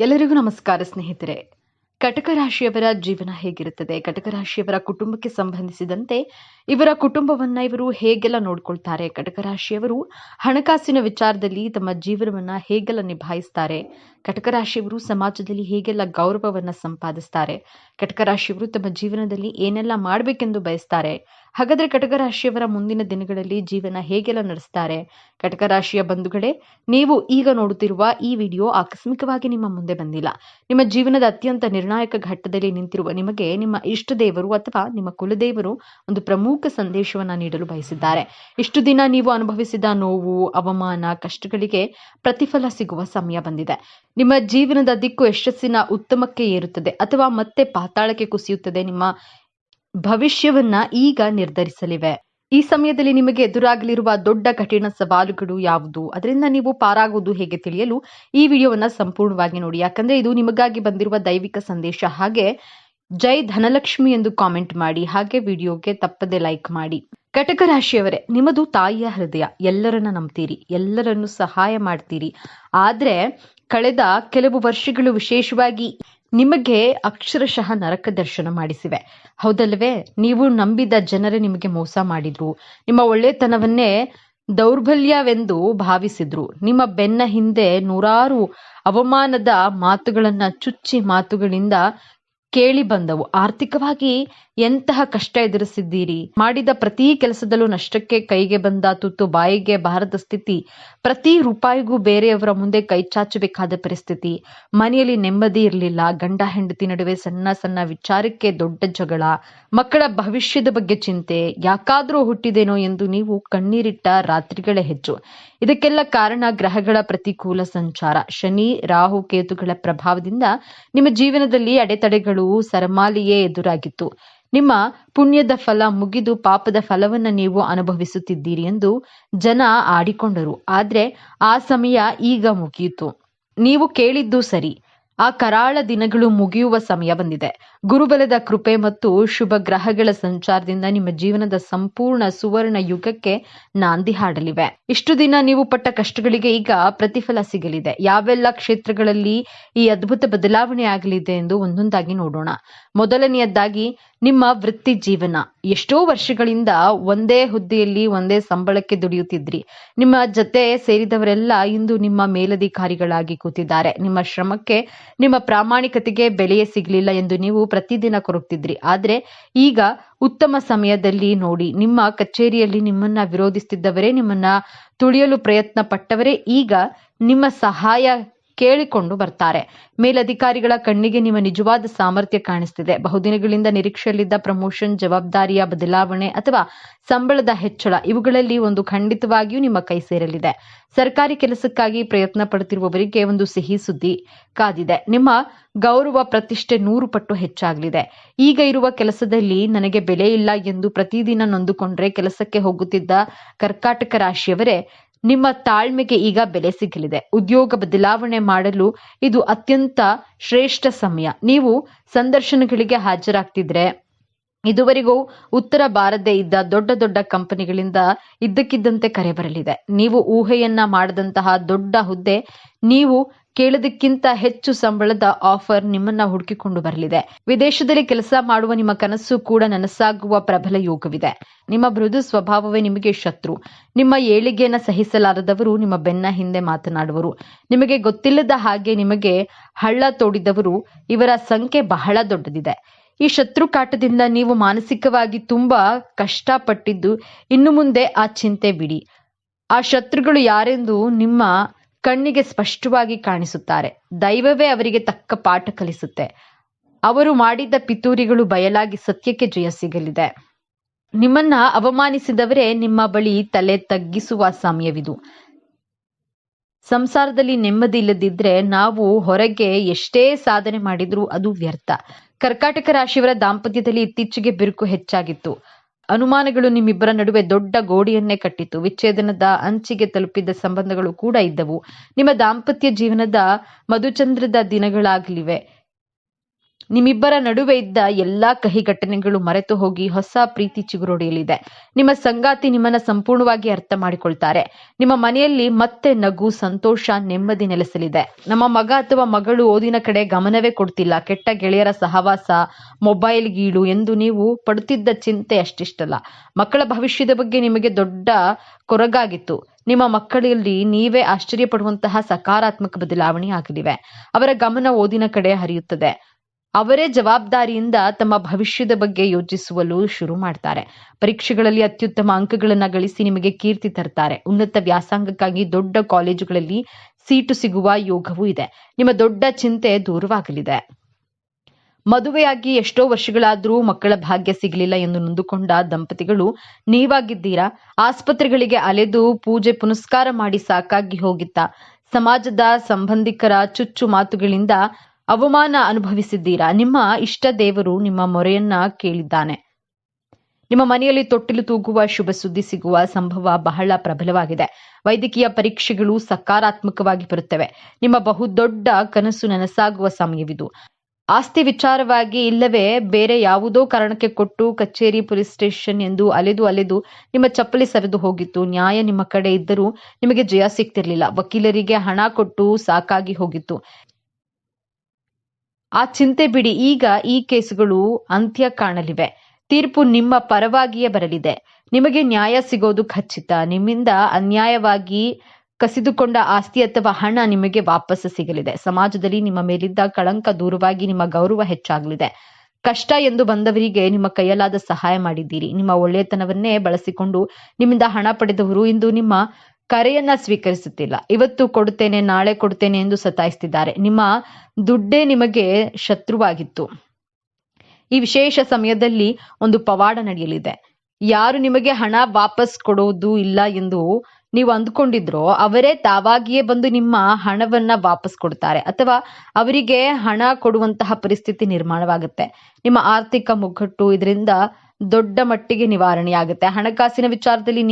ಎಲ್ಲರಿಗೂ ನಮಸ್ಕಾರ ಸ್ನೇಹಿತರೆ. ಕಟಕ ರಾಶಿಯವರ ಜೀವನ ಹೇಗಿರುತ್ತದೆ, ಕಟಕ ರಾಶಿಯವರ ಕುಟುಂಬಕ್ಕೆ ಸಂಬಂಧಿಸಿದಂತೆ ಇವರ ಕುಟುಂಬವನ್ನ ಇವರು ಹೇಗೆಲ್ಲ ನೋಡ್ಕೊಳ್ತಾರೆ, ಕಟಕ ರಾಶಿಯವರು ಹಣಕಾಸಿನ ವಿಚಾರದಲ್ಲಿ ತಮ್ಮ ಜೀವನವನ್ನ ಹೇಗೆಲ್ಲ ನಿಭಾಯಿಸ್ತಾರೆ, ಕಟಕ ರಾಶಿಯವರು ಸಮಾಜದಲ್ಲಿ ಹೇಗೆಲ್ಲ ಗೌರವವನ್ನ ಸಂಪಾದಿಸ್ತಾರೆ, ಕಟಕ ರಾಶಿಯವರು ತಮ್ಮ ಜೀವನದಲ್ಲಿ ಏನೆಲ್ಲ ಮಾಡಬೇಕೆಂದು ಬಯಸ್ತಾರೆ, ಹಾಗಾದ್ರೆ ಕಟಕ ರಾಶಿಯವರ ಮುಂದಿನ ದಿನಗಳಲ್ಲಿ ಜೀವನ ಹೇಗೆಲ್ಲ ನಡೆಸ್ತಾರೆ. ಕಟಕ ರಾಶಿಯ ಬಂಧುಗಳೇ, ನೀವು ಈಗ ನೋಡುತ್ತಿರುವ ಈ ವಿಡಿಯೋ ಆಕಸ್ಮಿಕವಾಗಿ ನಿಮ್ಮ ಮುಂದೆ ಬಂದಿಲ್ಲ. ನಿಮ್ಮ ಜೀವನದ ಅತ್ಯಂತ ನಿರ್ಣಾಯಕ ಘಟ್ಟದಲ್ಲಿ ನಿಂತಿರುವ ನಿಮಗೆ ನಿಮ್ಮ ಇಷ್ಟ ದೇವರು ಅಥವಾ ನಿಮ್ಮ ಕುಲದೇವರು ಒಂದು ಪ್ರಮುಖ ಸಂದೇಶವನ್ನ ನೀಡಲು ಬಯಸಿದ್ದಾರೆ. ಇಷ್ಟು ದಿನ ನೀವು ಅನುಭವಿಸಿದ ನೋವು, ಅವಮಾನ, ಕಷ್ಟಗಳಿಗೆ ಪ್ರತಿಫಲ ಸಿಗುವ ಸಮಯ ಬಂದಿದೆ. ನಿಮ್ಮ ಜೀವನದ ದಿಕ್ಕು ಯಶಸ್ಸಿನ ಉತ್ತಮಕ್ಕೆ ಏರುತ್ತದೆ ಅಥವಾ ಮತ್ತೆ ಪಾತಾಳಕ್ಕೆ ಕುಸಿಯುತ್ತದೆ. ನಿಮ್ಮ ಭವಿಷ್ಯವನ್ನ ಈಗ ನಿರ್ಧರಿಸಲಿವೆ. ಈ ಸಮಯದಲ್ಲಿ ನಿಮಗೆ ಎದುರಾಗಲಿರುವ ದೊಡ್ಡ ಕಠಿಣ ಸವಾಲುಗಳು ಯಾವುದು, ಅದರಿಂದ ನೀವು ಪಾರಾಗುವುದು ಹೇಗೆ ತಿಳಿಯಲು ಈ ವಿಡಿಯೋವನ್ನ ಸಂಪೂರ್ಣವಾಗಿ ನೋಡಿ. ಯಾಕಂದ್ರೆ ಇದು ನಿಮಗಾಗಿ ಬಂದಿರುವ ದೈವಿಕ ಸಂದೇಶ. ಹಾಗೆ ಜೈ ಧನಲಕ್ಷ್ಮಿ ಎಂದು ಕಾಮೆಂಟ್ ಮಾಡಿ, ಹಾಗೆ ವಿಡಿಯೋಗೆ ತಪ್ಪದೆ ಲೈಕ್ ಮಾಡಿ. ಕಟಕ ರಾಶಿಯವರೇ, ನಿಮ್ಮದು ತಾಯಿಯ ಹೃದಯ. ಎಲ್ಲರನ್ನ ನಂಬ್ತೀರಿ, ಎಲ್ಲರನ್ನು ಸಹಾಯ ಮಾಡ್ತೀರಿ. ಆದ್ರೆ ಕಳೆದ ಕೆಲವು ವರ್ಷಗಳು ವಿಶೇಷವಾಗಿ ನಿಮಗೆ ಅಕ್ಷರಶಃ ನರಕ ದರ್ಶನ ಮಾಡಿಸಿವೆ, ಹೌದಲ್ವೇ? ನೀವು ನಂಬಿದ ಜನರೇ ನಿಮಗೆ ಮೋಸ ಮಾಡಿದ್ರು, ನಿಮ್ಮ ಒಳ್ಳೆತನವನ್ನೇ ದೌರ್ಬಲ್ಯವೆಂದು ಭಾವಿಸಿದ್ರು, ನಿಮ್ಮ ಬೆನ್ನ ಹಿಂದೆ ನೂರಾರು ಅವಮಾನದ ಮಾತುಗಳನ್ನ ಚುಚ್ಚಿ ಮಾತುಗಳಿಂದ ಕೇಳಿ ಬಂದವು. ಆರ್ಥಿಕವಾಗಿ ಎಂತಹ ಕಷ್ಟ ಎದುರಿಸಿದ್ದೀರಿ. ಮಾಡಿದ ಪ್ರತಿ ಕೆಲಸದಲ್ಲೂ ನಷ್ಟಕ್ಕೆ ಕೈಗೆ ಬಂದ ತುತ್ತು ಬಾಯಿಗೆ ಬಾರದ ಸ್ಥಿತಿ. ಪ್ರತಿ ರೂಪಾಯಿಗೂ ಬೇರೆಯವರ ಮುಂದೆ ಕೈ ಚಾಚಬೇಕಾದ ಪರಿಸ್ಥಿತಿ. ಮನೆಯಲ್ಲಿ ನೆಮ್ಮದಿ ಇರಲಿಲ್ಲ. ಗಂಡ ಹೆಂಡತಿ ನಡುವೆ ಸಣ್ಣ ಸಣ್ಣ ವಿಚಾರಕ್ಕೆ ದೊಡ್ಡ ಜಗಳ. ಮಕ್ಕಳ ಭವಿಷ್ಯದ ಬಗ್ಗೆ ಚಿಂತೆ. ಯಾಕಾದ್ರೂ ಹುಟ್ಟಿದೇನೋ ಎಂದು ನೀವು ಕಣ್ಣೀರಿಟ್ಟ ರಾತ್ರಿಗಳೇ ಹೆಚ್ಚು. ಇದಕ್ಕೆಲ್ಲ ಕಾರಣ ಗ್ರಹಗಳ ಪ್ರತಿಕೂಲ ಸಂಚಾರ. ಶನಿ, ರಾಹು, ಕೇತುಗಳ ಪ್ರಭಾವದಿಂದ ನಿಮ್ಮ ಜೀವನದಲ್ಲಿ ಅಡೆತಡೆಗಳು ಸರಮಾಲೆಯೇ ಎದುರಾಗಿತ್ತು. ನಿಮ್ಮ ಪುಣ್ಯದ ಫಲ ಮುಗಿದು ಪಾಪದ ಫಲವನ್ನ ನೀವು ಅನುಭವಿಸುತ್ತಿದ್ದೀರಿ ಎಂದು ಜನ ಆಡಿಕೊಂಡರು. ಆದ್ರೆ ಆ ಸಮಯ ಈಗ ಮುಗಿಯಿತು. ನೀವು ಕೇಳಿದ್ದು ಸರಿ. ಆ ಕರಾಳ ದಿನಗಳು ಮುಗಿಯುವ ಸಮಯ ಬಂದಿದೆ. ಗುರುಬಲದ ಕೃಪೆ ಮತ್ತು ಶುಭ ಗ್ರಹಗಳ ಸಂಚಾರದಿಂದ ನಿಮ್ಮ ಜೀವನದ ಸಂಪೂರ್ಣ ಸುವರ್ಣ ಯುಗಕ್ಕೆ ನಾಂದಿ ಹಾಡಲಿವೆ. ಇಷ್ಟು ದಿನ ನೀವು ಪಟ್ಟ ಕಷ್ಟಗಳಿಗೆ ಈಗ ಪ್ರತಿಫಲ ಸಿಗಲಿದೆ. ಯಾವೆಲ್ಲ ಕ್ಷೇತ್ರಗಳಲ್ಲಿ ಈ ಅದ್ಭುತ ಬದಲಾವಣೆ ಆಗಲಿದೆ ಎಂದು ಒಂದೊಂದಾಗಿ ನೋಡೋಣ. ಮೊದಲನೆಯದಾಗಿ ನಿಮ್ಮ ವೃತ್ತಿ ಜೀವನ. ಎಷ್ಟೋ ವರ್ಷಗಳಿಂದ ಒಂದೇ ಹುದ್ದೆಯಲ್ಲಿ ಒಂದೇ ಸಂಬಳಕ್ಕೆ ದುಡಿಯುತ್ತಿದ್ರಿ. ನಿಮ್ಮ ಜೊತೆ ಸೇರಿದವರೆಲ್ಲ ಇಂದು ನಿಮ್ಮ ಮೇಲಧಿಕಾರಿಗಳಾಗಿ ಕೂತಿದ್ದಾರೆ. ನಿಮ್ಮ ಶ್ರಮಕ್ಕೆ, ನಿಮ್ಮ ಪ್ರಾಮಾಣಿಕತೆಗೆ ಬೆಲೆಯೇ ಸಿಗಲಿಲ್ಲ ಎಂದು ನೀವು ಪ್ರತಿದಿನ ಕೊರಗ್ತಿದ್ರಿ. ಆದ್ರೆ ಈಗ ಉತ್ತಮ ಸಮಯದಲ್ಲಿ ನೋಡಿ. ನಿಮ್ಮ ಕಚೇರಿಯಲ್ಲಿ ನಿಮ್ಮನ್ನ ವಿರೋಧಿಸುತ್ತಿದ್ದವರೇ, ನಿಮ್ಮನ್ನ ತುಳಿಯಲು ಪ್ರಯತ್ನ ಪಟ್ಟವರೇ ಈಗ ನಿಮ್ಮ ಸಹಾಯ ಕೇಳಿಕೊಂಡು ಬರ್ತಾರೆ. ಮೇಲಧಿಕಾರಿಗಳ ಕಣ್ಣಿಗೆ ನಿಮ್ಮ ನಿಜವಾದ ಸಾಮರ್ಥ್ಯ ಕಾಣಿಸ್ತಿದೆ. ಬಹುದಿನಗಳಿಂದ ನಿರೀಕ್ಷೆಯಲ್ಲಿದ್ದ ಪ್ರಮೋಷನ್, ಜವಾಬ್ದಾರಿಯ ಬದಲಾವಣೆ ಅಥವಾ ಸಂಬಳದ ಹೆಚ್ಚಳ, ಇವುಗಳಲ್ಲಿ ಒಂದು ಖಂಡಿತವಾಗಿಯೂ ನಿಮ್ಮ ಕೈ ಸೇರಲಿದೆ. ಸರ್ಕಾರಿ ಕೆಲಸಕ್ಕಾಗಿ ಪ್ರಯತ್ನ ಪಡುತ್ತಿರುವವರಿಗೆ ಒಂದು ಸಿಹಿ ಸುದ್ದಿ ಕಾದಿದೆ. ನಿಮ್ಮ ಗೌರವ ಪ್ರತಿಷ್ಠೆ 100 ಪಟ್ಟು ಹೆಚ್ಚಾಗಲಿದೆ. ಈಗ ಇರುವ ಕೆಲಸದಲ್ಲಿ ನನಗೆ ಬೆಲೆ ಇಲ್ಲ ಎಂದು ಪ್ರತಿದಿನ ನೊಂದುಕೊಂಡ್ರೆ ಕೆಲಸಕ್ಕೆ ಹೋಗುತ್ತಿದ್ದ ಕರ್ಕಾಟಕ ರಾಶಿಯವರೇ, ನಿಮ್ಮ ತಾಳ್ಮೆಗೆ ಈಗ ಬೆಲೆ ಸಿಗಲಿದೆ. ಉದ್ಯೋಗ ಬದಲಾವಣೆ ಮಾಡಲು ಇದು ಅತ್ಯಂತ ಶ್ರೇಷ್ಠ ಸಮಯ. ನೀವು ಸಂದರ್ಶನಗಳಿಗೆ ಹಾಜರಾಗ್ತಿದ್ರೆ ಇದುವರೆಗೂ ಉತ್ತರ ಬಾರದೇ ಇದ್ದ ದೊಡ್ಡ ದೊಡ್ಡ ಕಂಪನಿಗಳಿಂದ ಇದ್ದಕ್ಕಿದ್ದಂತೆ ಕರೆ ಬರಲಿದೆ. ನೀವು ಊಹೆಯನ್ನ ಮಾಡದಂತಹ ದೊಡ್ಡ ಹುದ್ದೆ, ನೀವು ಕೇಳೋದಕ್ಕಿಂತ ಹೆಚ್ಚು ಸಂಬಳದ ಆಫರ್ ನಿಮ್ಮನ್ನ ಹುಡುಕಿಕೊಂಡು ಬರಲಿದೆ. ವಿದೇಶದಲ್ಲಿ ಕೆಲಸ ಮಾಡುವ ನಿಮ್ಮ ಕನಸು ಕೂಡ ನನಸಾಗುವ ಪ್ರಬಲ ಯೋಗವಿದೆ. ನಿಮ್ಮ ಮೃದು ಸ್ವಭಾವವೇ ನಿಮಗೆ ಶತ್ರು. ನಿಮ್ಮ ಏಳಿಗೆಯನ್ನ ಸಹಿಸಲಾರದವರು ನಿಮ್ಮ ಬೆನ್ನ ಹಿಂದೆ ಮಾತನಾಡುವರು. ನಿಮಗೆ ಗೊತ್ತಿಲ್ಲದ ಹಾಗೆ ನಿಮಗೆ ಹಳ್ಳ ತೋಡಿದವರು, ಇವರ ಸಂಖ್ಯೆ ಬಹಳ ದೊಡ್ಡದಿದೆ. ಈ ಶತ್ರು ಕಾಟದಿಂದ ನೀವು ಮಾನಸಿಕವಾಗಿ ತುಂಬಾ ಕಷ್ಟಪಟ್ಟಿದ್ದು ಇನ್ನು ಮುಂದೆ ಆ ಚಿಂತೆ ಬಿಡಿ. ಆ ಶತ್ರುಗಳು ಯಾರೆಂದು ನಿಮ್ಮ ಕಣ್ಣಿಗೆ ಸ್ಪಷ್ಟವಾಗಿ ಕಾಣಿಸುತ್ತಾರೆ. ದೈವವೇ ಅವರಿಗೆ ತಕ್ಕ ಪಾಠ ಕಲಿಸುತ್ತೆ. ಅವರು ಮಾಡಿದ್ದ ಪಿತೂರಿಗಳು ಬಯಲಾಗಿ ಸತ್ಯಕ್ಕೆ ಜಯ ಸಿಗಲಿದೆ. ನಿಮ್ಮನ್ನ ಅವಮಾನಿಸಿದವರೇ ನಿಮ್ಮ ಬಳಿ ತಲೆ ತಗ್ಗಿಸುವ ಸಮಯವಿದು. ಸಂಸಾರದಲ್ಲಿ ನೆಮ್ಮದಿ ಇಲ್ಲದಿದ್ರೆ ನಾವು ಹೊರಗೆ ಎಷ್ಟೇ ಸಾಧನೆ ಮಾಡಿದ್ರೂ ಅದು ವ್ಯರ್ಥ. ಕರ್ಕಾಟಕ ರಾಶಿಯವರ ದಾಂಪತ್ಯದಲ್ಲಿ ಇತ್ತೀಚೆಗೆ ಬಿರುಕು ಹೆಚ್ಚಾಗಿತ್ತು. ಅನುಮಾನಗಳು ನಿಮ್ಮಿಬ್ಬರ ನಡುವೆ ದೊಡ್ಡ ಗೋಡೆಯನ್ನೇ ಕಟ್ಟಿತ್ತು. ವಿಚ್ಛೇದನದ ಅಂಚಿಗೆ ತಲುಪಿದ್ದ ಸಂಬಂಧಗಳು ಕೂಡ ಇದ್ದವು. ನಿಮ್ಮ ದಾಂಪತ್ಯ ಜೀವನದ ಮಧುಚಂದ್ರದ ದಿನಗಳಾಗಲಿವೆ. ನಿಮ್ಮಿಬ್ಬರ ನಡುವೆ ಇದ್ದ ಎಲ್ಲಾ ಕಹಿ ಘಟನೆಗಳು ಮರೆತು ಹೋಗಿ ಹೊಸ ಪ್ರೀತಿ ಚಿಗುರೊಡೆಯಲಿದೆ. ನಿಮ್ಮ ಸಂಗಾತಿ ನಿಮ್ಮನ್ನ ಸಂಪೂರ್ಣವಾಗಿ ಅರ್ಥ ಮಾಡಿಕೊಳ್ತಾರೆ. ನಿಮ್ಮ ಮನೆಯಲ್ಲಿ ಮತ್ತೆ ನಗು, ಸಂತೋಷ, ನೆಮ್ಮದಿ ನೆಲೆಸಲಿದೆ. ನಮ್ಮ ಮಗ ಅಥವಾ ಮಗಳು ಓದಿನ ಕಡೆ ಗಮನವೇ ಕೊಡ್ತಿಲ್ಲ, ಕೆಟ್ಟ ಗೆಳೆಯರ ಸಹವಾಸ, ಮೊಬೈಲ್ ಗೀಳು ಎಂದು ನೀವು ಪಡುತ್ತಿದ್ದ ಚಿಂತೆ ಅಷ್ಟಿಷ್ಟಲ್ಲ. ಮಕ್ಕಳ ಭವಿಷ್ಯದ ಬಗ್ಗೆ ನಿಮಗೆ ದೊಡ್ಡ ಕೊರಗಾಗಿತ್ತು. ನಿಮ್ಮ ಮಕ್ಕಳಲ್ಲಿ ನೀವೇ ಆಶ್ಚರ್ಯಪಡುವಂತಹ ಸಕಾರಾತ್ಮಕ ಬದಲಾವಣೆ ಆಗಲಿವೆ. ಅವರ ಗಮನ ಓದಿನ ಕಡೆ ಹರಿಯುತ್ತದೆ. ಅವರೇ ಜವಾಬ್ದಾರಿಯಿಂದ ತಮ್ಮ ಭವಿಷ್ಯದ ಬಗ್ಗೆ ಯೋಚಿಸಲು ಶುರು ಮಾಡ್ತಾರೆ. ಪರೀಕ್ಷೆಗಳಲ್ಲಿ ಅತ್ಯುತ್ತಮ ಅಂಕಗಳನ್ನು ಗಳಿಸಿ ನಿಮಗೆ ಕೀರ್ತಿ ತರ್ತಾರೆ. ಉನ್ನತ ವ್ಯಾಸಂಗಕ್ಕಾಗಿ ದೊಡ್ಡ ಕಾಲೇಜುಗಳಲ್ಲಿ ಸೀಟು ಸಿಗುವ ಯೋಗವೂ ಇದೆ. ನಿಮ್ಮ ದೊಡ್ಡ ಚಿಂತೆ ದೂರವಾಗಲಿದೆ. ಮದುವೆಯಾಗಿ ಎಷ್ಟೋ ವರ್ಷಗಳಾದರೂ ಮಕ್ಕಳ ಭಾಗ್ಯ ಸಿಗಲಿಲ್ಲ ಎಂದು ನೊಂದುಕೊಂಡ ದಂಪತಿಗಳು ನೀವಾಗಿದ್ದೀರಾ. ಆಸ್ಪತ್ರೆಗಳಿಗೆ ಅಲೆದು ಪೂಜೆ ಪುನಸ್ಕಾರ ಮಾಡಿ ಸಾಕಾಗಿ ಹೋಗಿತ್ತ. ಸಮಾಜದ ಸಂಬಂಧಿಕರ ಚುಚ್ಚು ಮಾತುಗಳಿಂದ ಅವಮಾನ ಅನುಭವಿಸಿದ್ದೀರಾ. ನಿಮ್ಮ ಇಷ್ಟ ದೇವರು ನಿಮ್ಮ ಮೊರೆಯನ್ನ ಕೇಳಿದ್ದಾನೆ. ನಿಮ್ಮ ಮನೆಯಲ್ಲಿ ತೊಟ್ಟಿಲು ತೂಗುವ ಶುಭ ಸುದ್ದಿ ಸಿಗುವ ಸಂಭವ ಬಹಳ ಪ್ರಬಲವಾಗಿದೆ. ವೈದ್ಯಕೀಯ ಪರೀಕ್ಷೆಗಳು ಸಕಾರಾತ್ಮಕವಾಗಿ ಬರುತ್ತವೆ. ನಿಮ್ಮ ಬಹುದೊಡ್ಡ ಕನಸು ನನಸಾಗುವ ಸಮಯವಿದು. ಆಸ್ತಿ ವಿಚಾರವಾಗಿ ಇಲ್ಲವೇ ಬೇರೆ ಯಾವುದೋ ಕಾರಣಕ್ಕೆ ಕೊಟ್ಟು ಕಚೇರಿ, ಪೊಲೀಸ್ ಸ್ಟೇಷನ್ ಎಂದು ಅಲೆದು ನಿಮ್ಮ ಚಪ್ಪಲಿ ಸರಿದು ಹೋಗಿತ್ತು. ನ್ಯಾಯ ನಿಮ್ಮ ಕಡೆ ಇದ್ದರೂ ನಿಮಗೆ ಜಯ ಸಿಗ್ತಿರ್ಲಿಲ್ಲ. ವಕೀಲರಿಗೆ ಹಣ ಕೊಟ್ಟು ಸಾಕಾಗಿ ಹೋಗಿತ್ತು. ಆ ಚಿಂತೆ ಬಿಡಿ. ಈಗ ಈ ಕೇಸುಗಳು ಅಂತ್ಯ ಕಾಣಲಿವೆ. ತೀರ್ಪು ನಿಮ್ಮ ಪರವಾಗಿಯೇ ಬರಲಿದೆ. ನಿಮಗೆ ನ್ಯಾಯ ಸಿಗೋದು ಖಚಿತ. ನಿಮ್ಮಿಂದ ಅನ್ಯಾಯವಾಗಿ ಕಸಿದುಕೊಂಡ ಆಸ್ತಿ ಅಥವಾ ಹಣ ನಿಮಗೆ ವಾಪಸ್ ಸಿಗಲಿದೆ. ಸಮಾಜದಲ್ಲಿ ನಿಮ್ಮ ಮೇಲಿದ್ದ ಕಳಂಕ ದೂರವಾಗಿ ನಿಮ್ಮ ಗೌರವ ಹೆಚ್ಚಾಗಲಿದೆ. ಕಷ್ಟ ಎಂದು ಬಂದವರಿಗೆ ನಿಮ್ಮ ಕೈಯಲ್ಲಾದ ಸಹಾಯ ಮಾಡಿದ್ದೀರಿ. ನಿಮ್ಮ ಒಳ್ಳೆಯತನವನ್ನೇ ಬಳಸಿಕೊಂಡು ನಿಮ್ಮಿಂದ ಹಣ ಪಡೆದವರು ಇಂದು ನಿಮ್ಮ ಕರೆಯನ್ನ ಸ್ವೀಕರಿಸುತ್ತಿಲ್ಲ. ಇವತ್ತು ಕೊಡುತ್ತೇನೆ, ನಾಳೆ ಕೊಡುತ್ತೇನೆ ಎಂದು ಸತಾಯಿಸುತ್ತಿದ್ದಾರೆ. ನಿಮ್ಮ ದುಡ್ಡೇ ನಿಮಗೆ ಶತ್ರುವಾಗಿತ್ತು. ಈ ವಿಶೇಷ ಸಮಯದಲ್ಲಿ ಒಂದು ಪವಾಡ ನಡೆಯಲಿದೆ. ಯಾರು ನಿಮಗೆ ಹಣ ವಾಪಸ್ ಕೊಡೋದು ಇಲ್ಲ ಎಂದು ನೀವು ಅಂದುಕೊಂಡಿದ್ರೋ ಅವರೇ ತಾವಾಗಿಯೇ ಬಂದು ನಿಮ್ಮ ಹಣವನ್ನ ವಾಪಸ್ ಕೊಡ್ತಾರೆ, ಅಥವಾ ಅವರಿಗೆ ಹಣ ಕೊಡುವಂತಹ ಪರಿಸ್ಥಿತಿ ನಿರ್ಮಾಣವಾಗುತ್ತೆ. ನಿಮ್ಮ ಆರ್ಥಿಕ ಮುಗ್ಗಟ್ಟು ಇದರಿಂದ ದೊಡ್ಡ ಮಟ್ಟಿಗೆ ನಿವಾರಣೆಯಾಗುತ್ತೆ. ಹಣಕಾಸಿನ ವಿಚಾರದಲ್ಲಿ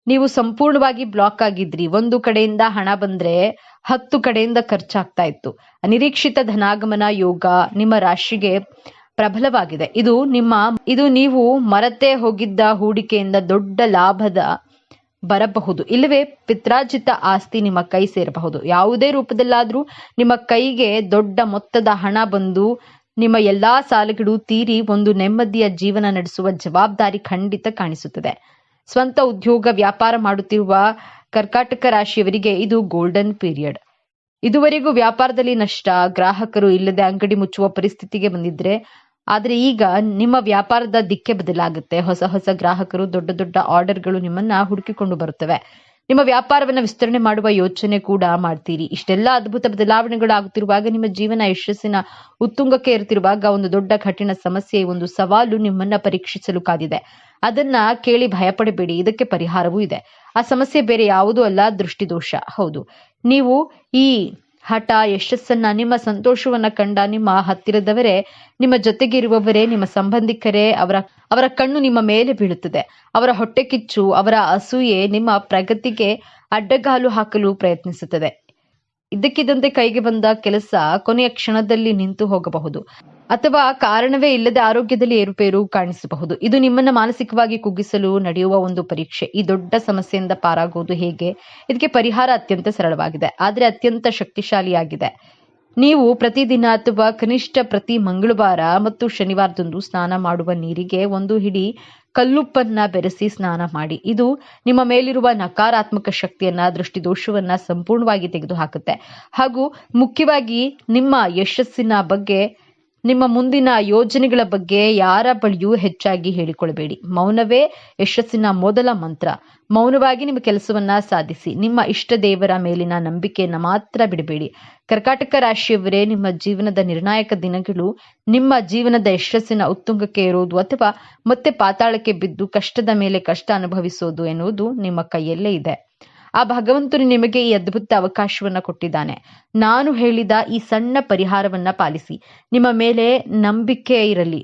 ನೀವು ಸಂಪೂರ್ಣವಾಗಿ ಬ್ಲಾಕ್ ಆಗಿದ್ರಿ. ಒಂದು ಕಡೆಯಿಂದ ಹಣ ಬಂದ್ರೆ 10 ಕಡೆಯಿಂದ ಖರ್ಚಾಗ್ತಾ ಇತ್ತು. ಅನಿರೀಕ್ಷಿತ ಧನಾಗಮನ ಯೋಗ ನಿಮ್ಮ ರಾಶಿಗೆ ಪ್ರಬಲವಾಗಿದೆ. ಇದು ನೀವು ಮರೆತೇ ಹೋಗಿದ್ದ ಹೂಡಿಕೆಯಿಂದ ದೊಡ್ಡ ಲಾಭದ ಬರಬಹುದು. ಇಲ್ಲವೇ ಪಿತ್ರಾರ್ಜಿತ ಆಸ್ತಿ ನಿಮ್ಮ ಕೈ ಸೇರಬಹುದು. ಯಾವುದೇ ರೂಪದಲ್ಲಾದ್ರೂ ನಿಮ್ಮ ಕೈಗೆ ದೊಡ್ಡ ಮೊತ್ತದ ಹಣ ಬಂದು ನಿಮ್ಮ ಎಲ್ಲಾ ಸಾಲಗಳು ತೀರಿ ಒಂದು ನೆಮ್ಮದಿಯ ಜೀವನ ನಡೆಸುವ ಜವಾಬ್ದಾರಿ ಖಂಡಿತ ಕಾಣಿಸುತ್ತದೆ. ಸ್ವಂತ ಉದ್ಯೋಗ, ವ್ಯಾಪಾರ ಮಾಡುತ್ತಿರುವ ಕರ್ಕಾಟಕ ರಾಶಿಯವರಿಗೆ ಇದು ಗೋಲ್ಡನ್ ಪೀರಿಯಡ್. ಇದುವರೆಗೂ ವ್ಯಾಪಾರದಲ್ಲಿ ನಷ್ಟ, ಗ್ರಾಹಕರು ಇಲ್ಲದೆ ಅಂಗಡಿ ಮುಚ್ಚುವ ಪರಿಸ್ಥಿತಿಗೆ ಬಂದಿದ್ರೆ, ಆದರೆ ಈಗ ನಿಮ್ಮ ವ್ಯಾಪಾರದ ದಿಕ್ಕೆ ಬದಲಾಗುತ್ತೆ. ಹೊಸ ಗ್ರಾಹಕರು, ದೊಡ್ಡ ಆರ್ಡರ್ಗಳು ನಿಮ್ಮನ್ನ ಹುಡುಕಿಕೊಂಡು ಬರುತ್ತವೆ. ನಿಮ್ಮ ವ್ಯಾಪಾರವನ್ನ ವಿಸ್ತರಣೆ ಮಾಡುವ ಯೋಚನೆ ಕೂಡ ಮಾಡ್ತೀರಿ. ಇಷ್ಟೆಲ್ಲ ಅದ್ಭುತ ಬದಲಾವಣೆಗಳು ಆಗುತ್ತಿರುವಾಗ, ನಿಮ್ಮ ಜೀವನ ಯಶಸ್ಸಿನ ಉತ್ತುಂಗಕ್ಕೆ ಇರುತ್ತಿರುವಾಗ ಒಂದು ದೊಡ್ಡ ಕಠಿಣ ಸಮಸ್ಯೆ, ಒಂದು ಸವಾಲು ನಿಮ್ಮನ್ನ ಪರೀಕ್ಷಿಸಲು ಕಾದಿದೆ. ಅದನ್ನ ಕೇಳಿ ಭಯಪಡಬೇಡಿ. ಇದಕ್ಕೆ ಪರಿಹಾರವೂ ಇದೆ. ಆ ಸಮಸ್ಯೆ ಬೇರೆ ಯಾವುದೂ ಅಲ್ಲ, ದೃಷ್ಟಿದೋಷ. ಹೌದು, ನೀವು ಈ ಹಠ, ಯಶಸ್ಸನ್ನ, ನಿಮ್ಮ ಸಂತೋಷವನ್ನ ಕಂಡ ನಿಮ್ಮ ಹತ್ತಿರದವರೇ, ನಿಮ್ಮ ಜೊತೆಗೆ ಇರುವವರೇ, ನಿಮ್ಮ ಸಂಬಂಧಿಕರೇ, ಅವರ ಕಣ್ಣು ನಿಮ್ಮ ಮೇಲೆ ಬೀಳುತ್ತದೆ. ಅವರ ಹೊಟ್ಟೆ ಕಿಚ್ಚು, ಅವರ ಅಸೂಯೆ ನಿಮ್ಮ ಪ್ರಗತಿಗೆ ಅಡ್ಡಗಾಲು ಹಾಕಲು ಪ್ರಯತ್ನಿಸುತ್ತದೆ. ಇದ್ದಕ್ಕಿದ್ದಂತೆ ಕೈಗೆ ಬಂದ ಕೆಲಸ ಕೊನೆಯ ಕ್ಷಣದಲ್ಲಿ ನಿಂತು ಹೋಗಬಹುದು, ಅಥವಾ ಕಾರಣವೇ ಇಲ್ಲದೆ ಆರೋಗ್ಯದಲ್ಲಿ ಏರುಪೇರು ಕಾಣಿಸಬಹುದು. ಇದು ನಿಮ್ಮನ್ನ ಮಾನಸಿಕವಾಗಿ ಕುಗ್ಗಿಸಲು ನಡೆಯುವ ಒಂದು ಪರೀಕ್ಷೆ. ಈ ದೊಡ್ಡ ಸಮಸ್ಯೆಯಿಂದ ಪಾರಾಗುವುದು ಹೇಗೆ? ಇದಕ್ಕೆ ಪರಿಹಾರ ಅತ್ಯಂತ ಸರಳವಾಗಿದೆ, ಆದರೆ ಅತ್ಯಂತ ಶಕ್ತಿಶಾಲಿಯಾಗಿದೆ. ನೀವು ಪ್ರತಿದಿನ ಅಥವಾ ಕನಿಷ್ಠ ಪ್ರತಿ ಮಂಗಳವಾರ ಮತ್ತು ಶನಿವಾರದಂದು ಸ್ನಾನ ಮಾಡುವ ನೀರಿಗೆ ಒಂದು ಹಿಡಿ ಕಲ್ಲುಪ್ಪನ್ನ ಬೆರೆಸಿ ಸ್ನಾನ ಮಾಡಿ. ಇದು ನಿಮ್ಮ ಮೇಲಿರುವ ನಕಾರಾತ್ಮಕ ಶಕ್ತಿಯನ್ನ, ದೃಷ್ಟಿದೋಷವನ್ನ ಸಂಪೂರ್ಣವಾಗಿ ತೆಗೆದುಹಾಕುತ್ತೆ. ಹಾಗೂ ಮುಖ್ಯವಾಗಿ ನಿಮ್ಮ ಯಶಸ್ಸಿನ ಬಗ್ಗೆ, ನಿಮ್ಮ ಮುಂದಿನ ಯೋಜನೆಗಳ ಬಗ್ಗೆ ಯಾರ ಬಳಿಯೂ ಹೆಚ್ಚಾಗಿ ಹೇಳಿಕೊಳ್ಳಬೇಡಿ. ಮೌನವೇ ಯಶಸ್ಸಿನ ಮೊದಲ ಮಂತ್ರ. ಮೌನವಾಗಿ ನಿಮ್ಮ ಕೆಲಸವನ್ನ ಸಾಧಿಸಿ. ನಿಮ್ಮ ಇಷ್ಟ ದೇವರ ಮೇಲಿನ ನಂಬಿಕೆಯನ್ನ ಮಾತ್ರ ಬಿಡಬೇಡಿ. ಕರ್ಕಾಟಕ ರಾಶಿಯವರೇ, ನಿಮ್ಮ ಜೀವನದ ನಿರ್ಣಾಯಕ ದಿನಗಳು ನಿಮ್ಮ ಜೀವನದ ಯಶಸ್ಸಿನ ಉತ್ತುಂಗಕ್ಕೆ ಇರುವುದು ಅಥವಾ ಮತ್ತೆ ಪಾತಾಳಕ್ಕೆ ಬಿದ್ದು ಕಷ್ಟದ ಮೇಲೆ ಕಷ್ಟ ಅನುಭವಿಸೋದು ಎನ್ನುವುದು ನಿಮ್ಮ ಕೈಯಲ್ಲೇ ಇದೆ. ಆ ಭಗವಂತನು ನಿಮಗೆ ಈ ಅದ್ಭುತ ಅವಕಾಶವನ್ನ ಕೊಟ್ಟಿದ್ದಾನೆ. ನಾನು ಹೇಳಿದ ಈ ಸಣ್ಣ ಪರಿಹಾರವನ್ನ ಪಾಲಿಸಿ. ನಿಮ್ಮ ಮೇಲೆ ನಂಬಿಕೆ ಇರಲಿ.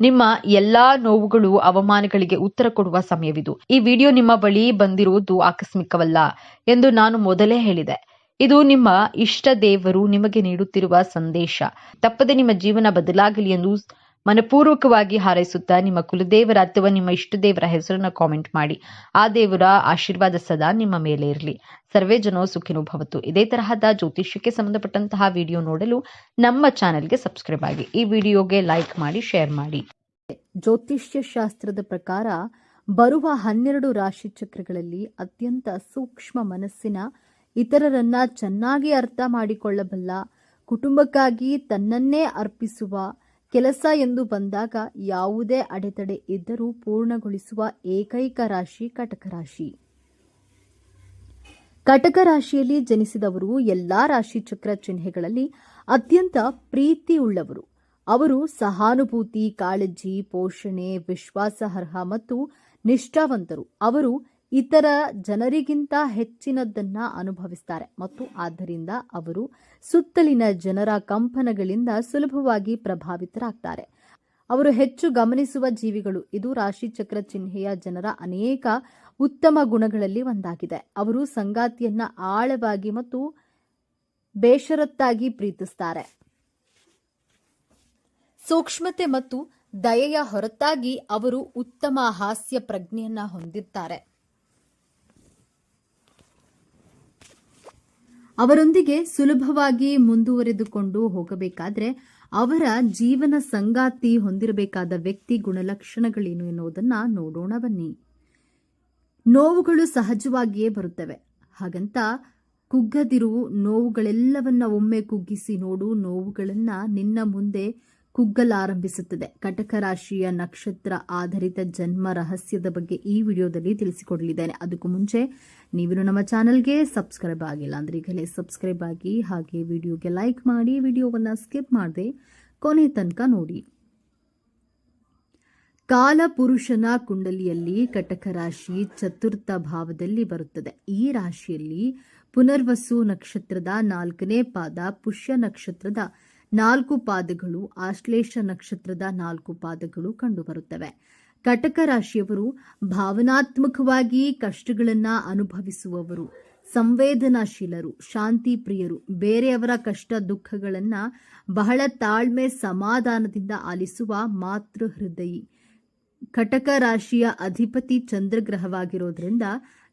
ನಿಮ್ಮ ಎಲ್ಲಾ ನೋವುಗಳು, ಅವಮಾನಗಳಿಗೆ ಉತ್ತರ ಕೊಡುವ ಸಮಯವಿದು. ಈ ವಿಡಿಯೋ ನಿಮ್ಮ ಬಳಿ ಬಂದಿರುವುದು ಆಕಸ್ಮಿಕವಲ್ಲ ಎಂದು ನಾನು ಮೊದಲೇ ಹೇಳಿದೆ. ಇದು ನಿಮ್ಮ ಇಷ್ಟ ದೇವರು ನಿಮಗೆ ನೀಡುತ್ತಿರುವ ಸಂದೇಶ. ತಪ್ಪದೆ ನಿಮ್ಮ ಜೀವನ ಬದಲಾಗಲಿ ಎಂದು ಮನಪೂರ್ವಕವಾಗಿ ಹಾರೈಸುತ್ತಾ ನಿಮ್ಮ ಕುಲದೇವರ ಅಥವಾ ನಿಮ್ಮ ಇಷ್ಟ ದೇವರ ಹೆಸರನ್ನು ಕಾಮೆಂಟ್ ಮಾಡಿ. ಆ ದೇವರ ಆಶೀರ್ವಾದ ಸದಾ ನಿಮ್ಮ ಮೇಲೆ ಇರಲಿ. ಸರ್ವೇ ಜನೋ ಸುಖಿನೋ ಭವತು. ಇದೇ ತರಹದ ಜ್ಯೋತಿಷ್ಯಕ್ಕೆ ಸಂಬಂಧಪಟ್ಟಂತಹ ವಿಡಿಯೋ ನೋಡಲು ನಮ್ಮ ಚಾನೆಲ್ಗೆ ಸಬ್ಸ್ಕ್ರೈಬ್ ಆಗಿ. ಈ ವಿಡಿಯೋಗೆ ಲೈಕ್ ಮಾಡಿ, ಶೇರ್ ಮಾಡಿ. ಜ್ಯೋತಿಷ್ಯ ಶಾಸ್ತ್ರದ ಪ್ರಕಾರ ಬರುವ 12 ರಾಶಿ ಚಕ್ರಗಳಲ್ಲಿ ಅತ್ಯಂತ ಸೂಕ್ಷ್ಮ ಮನಸ್ಸಿನ, ಇತರರನ್ನ ಚೆನ್ನಾಗಿ ಅರ್ಥ ಮಾಡಿಕೊಳ್ಳಬಲ್ಲ, ಕುಟುಂಬಕ್ಕಾಗಿ ತನ್ನನ್ನೇ ಅರ್ಪಿಸುವ ಕೆಲಸ ಎಂದು ಬಂದಾಗ ಯಾವುದೇ ಅಡೆತಡೆ ಇದ್ದರೂ ಪೂರ್ಣಗೊಳಿಸುವ ಏಕೈಕ ರಾಶಿ ಕಟಕ ರಾಶಿ. ಕಟಕ ರಾಶಿಯಲ್ಲಿ ಜನಿಸಿದವರು ಎಲ್ಲಾ ರಾಶಿ ಚಕ್ರ ಚಿಹ್ನೆಗಳಲ್ಲಿ ಅತ್ಯಂತ ಪ್ರೀತಿಯುಳ್ಳವರು. ಅವರು ಸಹಾನುಭೂತಿ, ಕಾಳಜಿ, ಪೋಷಣೆ, ವಿಶ್ವಾಸಾರ್ಹ ಮತ್ತು ನಿಷ್ಠಾವಂತರು. ಅವರು ಇತರ ಜನರಿಗಿಂತ ಹೆಚ್ಚಿನದನ್ನ ಅನುಭವಿಸುತ್ತಾರೆ ಮತ್ತು ಆದ್ದರಿಂದ ಅವರು ಸುತ್ತಲಿನ ಜನರ ಕಂಪನಗಳಿಂದ ಸುಲಭವಾಗಿ ಪ್ರಭಾವಿತರಾಗ್ತಾರೆ. ಅವರು ಹೆಚ್ಚು ಗಮನಿಸುವ ಜೀವಿಗಳು. ಇದು ರಾಶಿಚಕ್ರ ಚಿಹ್ನೆಯ ಜನರ ಅನೇಕ ಉತ್ತಮ ಗುಣಗಳಲ್ಲಿ ಒಂದಾಗಿದೆ. ಅವರು ಸಂಗಾತಿಯನ್ನ ಆಳವಾಗಿ ಮತ್ತು ಬೇಷರತ್ತಾಗಿ ಪ್ರೀತಿಸುತ್ತಾರೆ. ಸೂಕ್ಷ್ಮತೆ ಮತ್ತು ದಯೆಯ ಹೊರತಾಗಿ ಅವರು ಉತ್ತಮ ಹಾಸ್ಯ ಪ್ರಜ್ಞೆಯನ್ನ ಹೊಂದಿದ್ದಾರೆ. ಅವರೊಂದಿಗೆ ಸುಲಭವಾಗಿ ಮುಂದುವರೆದುಕೊಂಡು ಹೋಗಬೇಕಾದ್ರೆ ಅವರ ಜೀವನ ಸಂಗಾತಿ ಹೊಂದಿರಬೇಕಾದ ವ್ಯಕ್ತಿ ಗುಣಲಕ್ಷಣಗಳೇನು ಎನ್ನುವುದನ್ನ ನೋಡೋಣ ಬನ್ನಿ. ನೋವುಗಳು ಸಹಜವಾಗಿಯೇ ಬರುತ್ತವೆ. ಹಾಗಂತ ಕುಗ್ಗದಿರು. ನೋವುಗಳೆಲ್ಲವನ್ನ ಒಮ್ಮೆ ಕುಗ್ಗಿಸಿ ನೋಡು. ನೋವುಗಳನ್ನ ನಿನ್ನ ಮುಂದೆ ಕುಗ್ಗಲಾರಂಭಿಸುತ್ತದೆ. ಕಟಕ ರಾಶಿಯ ನಕ್ಷತ್ರ ಆಧಾರಿತ ಜನ್ಮ ರಹಸ್ಯದ ಬಗ್ಗೆ ಈ ವಿಡಿಯೋದಲ್ಲಿ ತಿಳಿಸಿಕೊಡಲಿದ್ದೇನೆ. ಅದಕ್ಕೂ ಮುಂಚೆ ನೀವು ನಮ್ಮ ಚಾನೆಲ್ಗೆ ಸಬ್ಸ್ಕ್ರೈಬ್ ಆಗಿಲ್ಲ ಅಂದ್ರೆ ಈಗಲೇ ಸಬ್ಸ್ಕ್ರೈಬ್ ಆಗಿ, ಹಾಗೆ ವಿಡಿಯೋಗೆ ಲೈಕ್ ಮಾಡಿ, ವಿಡಿಯೋವನ್ನ ಸ್ಕಿಪ್ ಮಾಡದೆ ಕೊನೆ ತನಕ ನೋಡಿ. ಕಾಲಪುರುಷನ ಕುಂಡಲಿಯಲ್ಲಿ ಕಟಕ ರಾಶಿ ಚತುರ್ಥ ಭಾವದಲ್ಲಿ ಬರುತ್ತದೆ. ಈ ರಾಶಿಯಲ್ಲಿ ಪುನರ್ವಸು ನಕ್ಷತ್ರದ 4ನೇ ಪಾದ, ಪುಷ್ಯ ನಕ್ಷತ್ರದ 4 ಪಾದಗಳು, ಆಶ್ಲೇಷ ನಕ್ಷತ್ರದ 4 ಪಾದಗಳು ಕಂಡುಬರುತ್ತವೆ. ಕಟಕ ರಾಶಿಯವರು ಭಾವನಾತ್ಮಕವಾಗಿ ಕಷ್ಟಗಳನ್ನ ಅನುಭವಿಸುವವರು, ಸಂವೇದನಾಶೀಲರು, ಶಾಂತಿ ಪ್ರಿಯರು, ಬೇರೆಯವರ ಕಷ್ಟ ದುಃಖಗಳನ್ನ ಬಹಳ ತಾಳ್ಮೆ ಸಮಾಧಾನದಿಂದ ಆಲಿಸುವ ಮಾತೃ ಹೃದಯಿ. ಕಟಕ ರಾಶಿಯ ಅಧಿಪತಿ ಚಂದ್ರಗ್ರಹವಾಗಿರೋದ್ರಿಂದ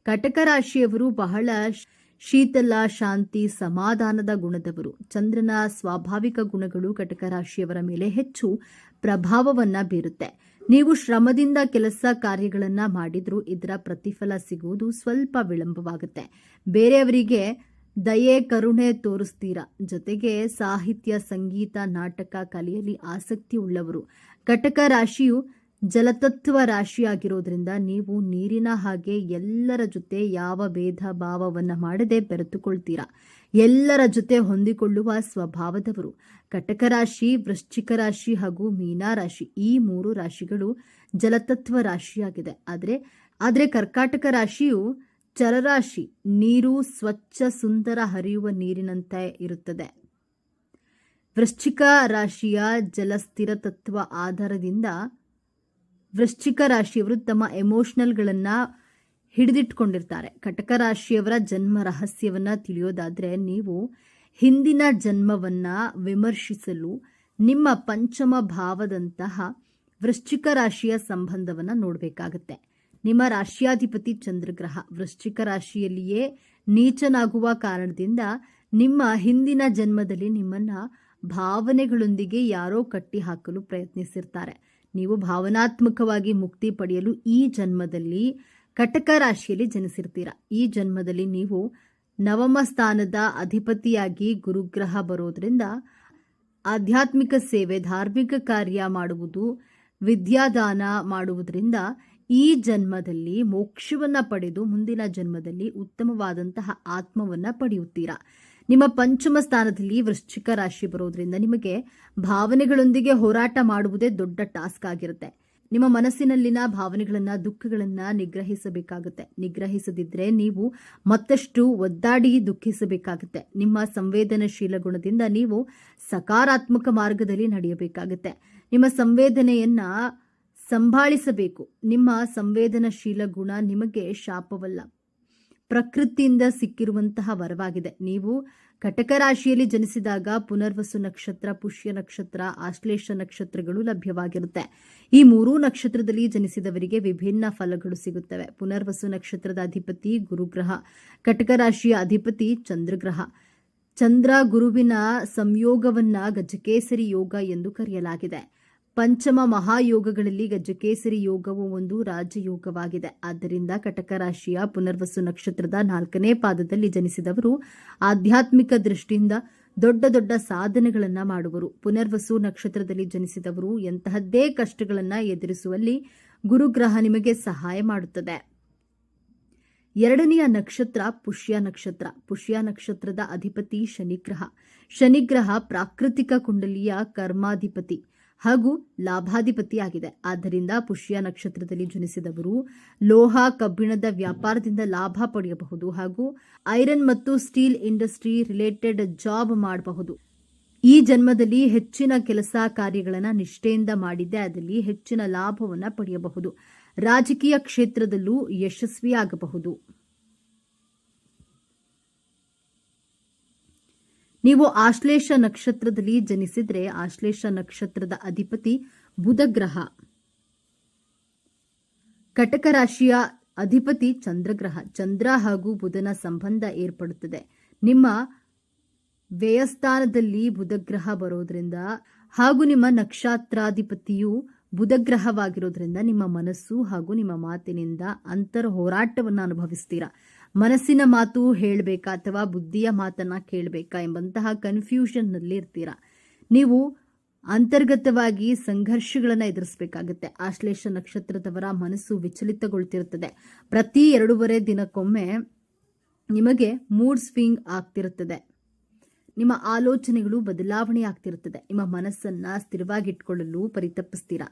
ಕಟಕ ರಾಶಿಯವರು ಬಹಳ ಶೀತಲ, ಶಾಂತಿ, ಸಮಾಧಾನದ ಗುಣದವರು. ಚಂದ್ರನ ಸ್ವಾಭಾವಿಕ ಗುಣಗಳು ಕಟಕ ರಾಶಿಯವರ ಮೇಲೆ ಹೆಚ್ಚು ಪ್ರಭಾವವನ್ನ ಬೀರುತ್ತೆ. ನೀವು ಶ್ರಮದಿಂದ ಕೆಲಸ ಕಾರ್ಯಗಳನ್ನ ಮಾಡಿದ್ರೂ ಇದರ ಪ್ರತಿಫಲ ಸಿಗುವುದು ಸ್ವಲ್ಪ ವಿಳಂಬವಾಗುತ್ತೆ. ಬೇರೆಯವರಿಗೆ ದಯೆ, ಕರುಣೆ ತೋರಿಸ್ತೀರಾ. ಜೊತೆಗೆ ಸಾಹಿತ್ಯ, ಸಂಗೀತ, ನಾಟಕ ಕಲೆಯಲ್ಲಿ ಆಸಕ್ತಿ ಉಳ್ಳವರು. ಕಟಕ ರಾಶಿಯು ಜಲತತ್ವ ರಾಶಿಯಾಗಿರೋದ್ರಿಂದ ನೀವು ನೀರಿನ ಹಾಗೆ ಎಲ್ಲರ ಜೊತೆ ಯಾವ ಭೇದ ಭಾವವನ್ನ ಮಾಡದೆ ಬೆರೆತುಕೊಳ್ತೀರಾ. ಎಲ್ಲರ ಜೊತೆ ಹೊಂದಿಕೊಳ್ಳುವ ಸ್ವಭಾವದವರು. ಕಟಕ ರಾಶಿ, ವೃಶ್ಚಿಕ ರಾಶಿ ಹಾಗೂ ಮೀನಾ ರಾಶಿ ಈ 3 ರಾಶಿಗಳು ಜಲತತ್ವ ರಾಶಿಯಾಗಿದೆ. ಆದ್ರೆ ಕರ್ಕಾಟಕ ರಾಶಿಯು ಜಲರಾಶಿ. ನೀರು ಸ್ವಚ್ಛ, ಸುಂದರ, ಹರಿಯುವ ನೀರಿನಂತೆ ಇರುತ್ತದೆ. ವೃಶ್ಚಿಕ ರಾಶಿಯ ಜಲಸ್ಥಿರ ತತ್ವ ಆಧಾರದಿಂದ ವೃಶ್ಚಿಕ ರಾಶಿಯವರು ತಮ್ಮ ಎಮೋಷನಲ್ಗಳನ್ನ ಹಿಡಿದಿಟ್ಕೊಂಡಿರ್ತಾರೆ. ಕಟಕ ರಾಶಿಯವರ ಜನ್ಮ ರಹಸ್ಯವನ್ನ ತಿಳಿಯೋದಾದ್ರೆ ನೀವು ಹಿಂದಿನ ಜನ್ಮವನ್ನ ವಿಮರ್ಶಿಸಲು ನಿಮ್ಮ ಪಂಚಮ ಭಾವದಂತಹ ವೃಶ್ಚಿಕ ರಾಶಿಯ ಸಂಬಂಧವನ್ನ ನೋಡಬೇಕಾಗತ್ತೆ. ನಿಮ್ಮ ರಾಶಿಯಾಧಿಪತಿ ಚಂದ್ರಗ್ರಹ ವೃಶ್ಚಿಕ ರಾಶಿಯಲ್ಲಿಯೇ ನೀಚನಾಗುವ ಕಾರಣದಿಂದ ನಿಮ್ಮ ಹಿಂದಿನ ಜನ್ಮದಲ್ಲಿ ನಿಮ್ಮನ್ನ ಭಾವನೆಗಳೊಂದಿಗೆ ಯಾರೋ ಕಟ್ಟಿ ಹಾಕಲು ಪ್ರಯತ್ನಿಸಿರ್ತಾರೆ. ನೀವು ಭಾವನಾತ್ಮಕವಾಗಿ ಮುಕ್ತಿ ಪಡೆಯಲು ಈ ಜನ್ಮದಲ್ಲಿ ಕಟಕ ರಾಶಿಯಲ್ಲಿ ಜನಿಸಿರ್ತೀರಾ. ಈ ಜನ್ಮದಲ್ಲಿ ನೀವು ನವಮ ಸ್ಥಾನದ ಅಧಿಪತಿಯಾಗಿ ಗುರುಗ್ರಹ ಬರೋದ್ರಿಂದ ಆಧ್ಯಾತ್ಮಿಕ ಸೇವೆ, ಧಾರ್ಮಿಕ ಕಾರ್ಯ ಮಾಡುವುದು, ವಿದ್ಯಾದಾನ ಮಾಡುವುದರಿಂದ ಈ ಜನ್ಮದಲ್ಲಿ ಮೋಕ್ಷವನ್ನ ಪಡೆದು ಮುಂದಿನ ಜನ್ಮದಲ್ಲಿ ಉತ್ತಮವಾದಂತಹ ಆತ್ಮವನ್ನ ಪಡೆಯುತ್ತೀರಾ. ನಿಮ್ಮ ಪಂಚಮ ಸ್ಥಾನದಲ್ಲಿ ವೃಶ್ಚಿಕ ರಾಶಿ ಬರೋದ್ರಿಂದ ನಿಮಗೆ ಭಾವನೆಗಳೊಂದಿಗೆ ಹೋರಾಟ ಮಾಡುವುದೇ ದೊಡ್ಡ ಟಾಸ್ಕ್ ಆಗಿರುತ್ತೆ. ನಿಮ್ಮ ಮನಸ್ಸಿನಲ್ಲಿನ ಭಾವನೆಗಳನ್ನ, ದುಃಖಗಳನ್ನ ನಿಗ್ರಹಿಸಬೇಕಾಗುತ್ತೆ. ನಿಗ್ರಹಿಸದಿದ್ರೆ ನೀವು ಮತ್ತಷ್ಟು ಒದ್ದಾಡಿ ದುಃಖಿಸಬೇಕಾಗುತ್ತೆ. ನಿಮ್ಮ ಸಂವೇದನಶೀಲ ಗುಣದಿಂದ ನೀವು ಸಕಾರಾತ್ಮಕ ಮಾರ್ಗದಲ್ಲಿ ನಡೆಯಬೇಕಾಗುತ್ತೆ. ನಿಮ್ಮ ಸಂವೇದನೆಯನ್ನ ಸಂಭಾಳಿಸಬೇಕು. ನಿಮ್ಮ ಸಂವೇದನಶೀಲ ಗುಣ ನಿಮಗೆ ಶಾಪವಲ್ಲ, ಪ್ರಕೃತಿಯಿಂದ ಸಿಕ್ಕಿರುವಂತಹ ವರವಾಗಿದೆ. ನೀವು ಕಟಕ ರಾಶಿಯಲ್ಲಿ ಜನಿಸಿದಾಗ ಪುನರ್ವಸು ನಕ್ಷತ್ರ, ಪುಷ್ಯ ನಕ್ಷತ್ರ, ಆಶ್ಲೇಷ ನಕ್ಷತ್ರಗಳು ಲಭ್ಯವಾಗಿರುತ್ತೆ. ಈ ಮೂರೂ ನಕ್ಷತ್ರದಲ್ಲಿ ಜನಿಸಿದವರಿಗೆ ವಿಭಿನ್ನ ಫಲಗಳು ಸಿಗುತ್ತವೆ. ಪುನರ್ವಸು ನಕ್ಷತ್ರದ ಅಧಿಪತಿ ಗುರುಗ್ರಹ, ಕಟಕ ರಾಶಿಯ ಅಧಿಪತಿ ಚಂದ್ರಗ್ರಹ. ಚಂದ್ರ ಗುರುವಿನ ಸಂಯೋಗವನ್ನ ಗಜಕೇಸರಿ ಯೋಗ ಎಂದು ಕರೆಯಲಾಗಿದೆ. ಪಂಚಮ ಮಹಾಯೋಗಗಳಲ್ಲಿ ಗಜಕೇಸರಿ ಯೋಗವು ಒಂದು ರಾಜಯೋಗವಾಗಿದೆ. ಆದ್ದರಿಂದ ಕಟಕ ರಾಶಿಯ ಪುನರ್ವಸು ನಕ್ಷತ್ರದ 4ನೇ ಪಾದದಲ್ಲಿ ಜನಿಸಿದವರು ಆಧ್ಯಾತ್ಮಿಕ ದೃಷ್ಟಿಯಿಂದ ದೊಡ್ಡ ದೊಡ್ಡ ಸಾಧನೆಗಳನ್ನು ಮಾಡುವರು. ಪುನರ್ವಸು ನಕ್ಷತ್ರದಲ್ಲಿ ಜನಿಸಿದವರು ಎಂತಹದ್ದೇ ಕಷ್ಟಗಳನ್ನು ಎದುರಿಸುವಲ್ಲಿ ಗುರುಗ್ರಹ ನಿಮಗೆ ಸಹಾಯ ಮಾಡುತ್ತದೆ. 2ನೆಯ ನಕ್ಷತ್ರ ಪುಷ್ಯ ನಕ್ಷತ್ರ. ಪುಷ್ಯ ನಕ್ಷತ್ರದ ಅಧಿಪತಿ ಶನಿಗ್ರಹ. ಶನಿಗ್ರಹ ಪ್ರಾಕೃತಿಕ ಕುಂಡಲಿಯ ಕರ್ಮಾಧಿಪತಿ ಹಾಗೂ ಲಾಭಾಧಿಪತಿಯಾಗಿದೆ. ಆದ್ದರಿಂದ ಪುಷ್ಯ ನಕ್ಷತ್ರದಲ್ಲಿ ಜನಿಸಿದವರು ಲೋಹ ಕಬ್ಬಿಣದ ವ್ಯಾಪಾರದಿಂದ ಲಾಭ ಪಡೆಯಬಹುದು ಹಾಗೂ ಐರನ್ ಮತ್ತು ಸ್ಟೀಲ್ ಇಂಡಸ್ಟ್ರಿ ರಿಲೇಟೆಡ್ ಜಾಬ್ ಮಾಡಬಹುದು. ಈ ಜನ್ಮದಲ್ಲಿ ಹೆಚ್ಚಿನ ಕೆಲಸ ಕಾರ್ಯಗಳನ್ನು ನಿಷ್ಠೆಯಿಂದ ಮಾಡಿದ್ದೆ ಅದರಲ್ಲಿ ಹೆಚ್ಚಿನ ಲಾಭವನ್ನು ಪಡೆಯಬಹುದು. ರಾಜಕೀಯ ಕ್ಷೇತ್ರದಲ್ಲೂ ಯಶಸ್ವಿಯಾಗಬಹುದು. ನೀವು ಆಶ್ಲೇಷ ನಕ್ಷತ್ರದಲ್ಲಿ ಜನಿಸಿದ್ರೆ ಆಶ್ಲೇಷ ನಕ್ಷತ್ರದ ಅಧಿಪತಿ ಬುಧಗ್ರಹ. ಕಟಕ ರಾಶಿಯ ಅಧಿಪತಿ ಚಂದ್ರಗ್ರಹ. ಚಂದ್ರ ಹಾಗೂ ಬುಧನ ಸಂಬಂಧ ಏರ್ಪಡುತ್ತದೆ. ನಿಮ್ಮ ವ್ಯಯಸ್ಥಾನದಲ್ಲಿ ಬುಧಗ್ರಹ ಬರೋದ್ರಿಂದ ಹಾಗೂ ನಿಮ್ಮ ನಕ್ಷತ್ರಾಧಿಪತಿಯು ಬುಧಗ್ರಹವಾಗಿರೋದ್ರಿಂದ ನಿಮ್ಮ ಮನಸ್ಸು ಹಾಗೂ ನಿಮ್ಮ ಮಾತಿನಿಂದ ಅಂತರ ಹೋರಾಟವನ್ನು ಅನುಭವಿಸ್ತೀರಾ. ಮನಸ್ಸಿನ ಮಾತು ಹೇಳಬೇಕಾ ಅಥವಾ ಬುದ್ಧಿಯ ಮಾತನ್ನ ಕೇಳಬೇಕಾ ಎಂಬಂತಹ ಕನ್ಫ್ಯೂಷನ್ನಲ್ಲಿ ಇರ್ತೀರಾ. ನೀವು ಅಂತರ್ಗತವಾಗಿ ಸಂಘರ್ಷಗಳನ್ನು ಎದುರಿಸಬೇಕಾಗುತ್ತೆ. ಆಶ್ಲೇಷ ನಕ್ಷತ್ರದವರ ಮನಸ್ಸು ವಿಚಲಿತಗೊಳ್ತಿರುತ್ತದೆ. ಪ್ರತಿ 2.5 ದಿನಕ್ಕೊಮ್ಮೆ ನಿಮಗೆ ಮೂಡ್ ಸ್ವಿಂಗ್ ಆಗ್ತಿರುತ್ತದೆ. ನಿಮ್ಮ ಆಲೋಚನೆಗಳು ಬದಲಾವಣೆ ಆಗ್ತಿರುತ್ತದೆ. ನಿಮ್ಮ ಮನಸ್ಸನ್ನ ಸ್ಥಿರವಾಗಿಟ್ಕೊಳ್ಳಲು ಪರಿತಪಿಸ್ತೀರಾ.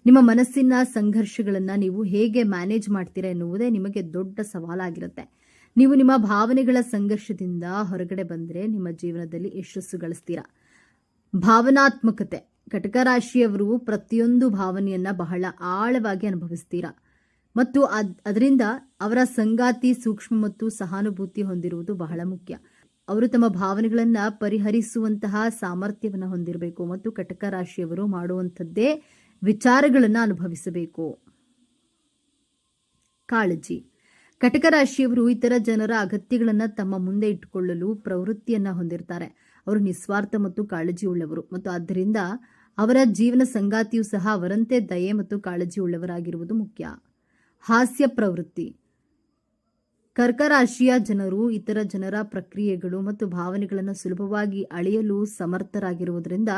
ನಿಮ್ಮ ಮನಸ್ಸಿನ ಸಂಘರ್ಷಗಳನ್ನು ನೀವು ಹೇಗೆ ಮ್ಯಾನೇಜ್ ಮಾಡ್ತೀರಾ ಎನ್ನುವುದೇ ನಿಮಗೆ ದೊಡ್ಡ ಸವಾಲಾಗಿರುತ್ತೆ. ನೀವು ನಿಮ್ಮ ಭಾವನೆಗಳ ಸಂಘರ್ಷದಿಂದ ಹೊರಗಡೆ ಬಂದರೆ ನಿಮ್ಮ ಜೀವನದಲ್ಲಿ ಯಶಸ್ಸು ಗಳಿಸ್ತೀರಾ. ಭಾವನಾತ್ಮಕತೆ. ಕಟಕ ರಾಶಿಯವರು ಪ್ರತಿಯೊಂದು ಭಾವನೆಯನ್ನ ಬಹಳ ಆಳವಾಗಿ ಅನುಭವಿಸ್ತೀರಾ ಮತ್ತು ಅದರಿಂದ ಅವರ ಸಂಗಾತಿ ಸೂಕ್ಷ್ಮ ಮತ್ತು ಸಹಾನುಭೂತಿ ಹೊಂದಿರುವುದು ಬಹಳ ಮುಖ್ಯ. ಅವರು ತಮ್ಮ ಭಾವನೆಗಳನ್ನ ಪರಿಹರಿಸುವಂತಹ ಸಾಮರ್ಥ್ಯವನ್ನು ಹೊಂದಿರಬೇಕು ಮತ್ತು ಕಟಕ ರಾಶಿಯವರು ಮಾಡುವಂಥದ್ದೇ ವಿಚಾರಗಳನ್ನು ಅನುಭವಿಸಬೇಕು. ಕಾಳಜಿ. ಕಟಕ ರಾಶಿಯವರು ಇತರ ಜನರ ಅಗತ್ಯಗಳನ್ನು ತಮ್ಮ ಮುಂದೆ ಇಟ್ಟುಕೊಳ್ಳಲು ಪ್ರವೃತ್ತಿಯನ್ನ ಹೊಂದಿರ್ತಾರೆ. ಅವರು ನಿಸ್ವಾರ್ಥ ಮತ್ತು ಕಾಳಜಿ ಉಳ್ಳವರು ಮತ್ತು ಆದ್ದರಿಂದ ಅವರ ಜೀವನ ಸಂಗಾತಿಯೂ ಸಹ ಅವರಂತೆ ದಯೆ ಮತ್ತು ಕಾಳಜಿ ಉಳ್ಳವರಾಗಿರುವುದು ಮುಖ್ಯ. ಹಾಸ್ಯ ಪ್ರವೃತ್ತಿ. ಕರ್ಕ ರಾಶಿಯ ಜನರು ಇತರ ಜನರ ಪ್ರಕ್ರಿಯೆಗಳು ಮತ್ತು ಭಾವನೆಗಳನ್ನು ಸುಲಭವಾಗಿ ಅಳೆಯಲು ಸಮರ್ಥರಾಗಿರುವುದರಿಂದ